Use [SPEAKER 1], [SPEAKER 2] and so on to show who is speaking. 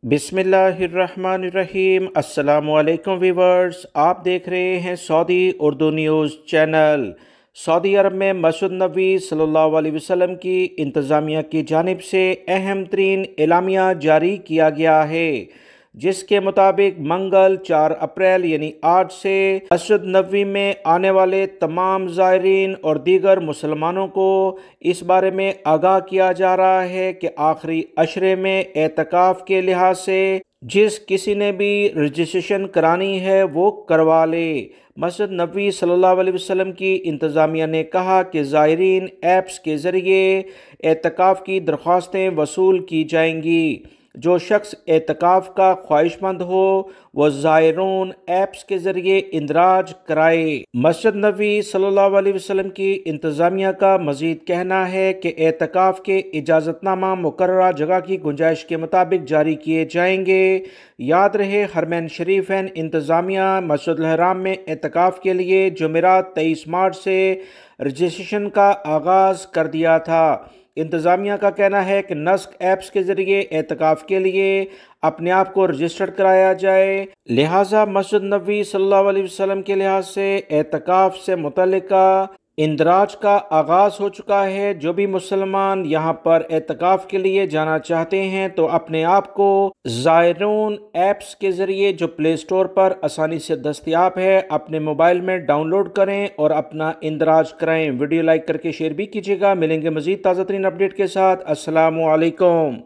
[SPEAKER 1] बिस्मिल्लाहिर्रहमानिर्रहीम। अस्सलामुअलैकुम वीवर्स, आप देख रहे हैं Saudi Urdu news channel. Saudi Arab में मस्जिद नबवी सल्लल्लाहु अलैहि वसल्लम की इंतज़ामिया की जानिब से अहम तरीन एलामिया जारी किया गया है, जिसके मुताबिक मंगल 4 अप्रैल यानी आज से मस्जिद नबवी में आने वाले तमाम ज़ायरीन और दीगर मुसलमानों को इस बारे में आगाह किया जा रहा है कि आखिरी अशरे में एतकाफ़ के लिहाज से जिस किसी ने भी रजिस्ट्रेशन करानी है वो करवा ले। मस्जिद नबवी सल्लल्लाहु अलैहि वसल्लम की इंतज़ामिया ने कहा कि ज़ायरीन ऐप्स के ज़रिए एतकाफ़ की दरख्वास्तें वसूल की जाएंगी। जो शख्स एतकाफ़ का ख्वाहिशमंद हो वो ज़ायरून ऐप्स के ज़रिए इंदराज कराए। मस्जिद नबवी सल्लल्लाहु अलैहि वसल्लम की इंतज़ामिया का मज़ीद कहना है कि एतकाफ़ के इजाज़तनामा मुकर्ररा जगह की गुंजाइश के मुताबिक जारी किए जाएंगे। याद रहे, हरमैन शरीफैन इंतज़ामिया मस्जिदुल हराम में एतकाफ़ के लिए जुमेरात 23 मार्च से रजिस्ट्रेशन का आगाज़ कर दिया था। इंतज़ामिया का कहना है कि नस्क ऐप्स के ज़रिए एतकाफ़ के लिए अपने आप को रजिस्टर्ड कराया जाए, लिहाजा मस्जिद नबवी सल्लल्लाहु अलैहि वसल्लम के लिहाज से एतकाफ़ से मुतल्लिका इंदराज का आगाज़ हो चुका है। जो भी मुसलमान यहाँ पर एतकाफ़ के लिए जाना चाहते हैं तो अपने आप को ज़ायरून ऐप्स के ज़रिए जो प्ले स्टोर पर आसानी से दस्तयाब है अपने मोबाइल में डाउनलोड करें और अपना इंदराज कराएं। वीडियो लाइक करके शेयर भी कीजिएगा। मिलेंगे मज़ीद ताज़ा तरीन अपडेट के साथ। अस्सलामु अलैकुम।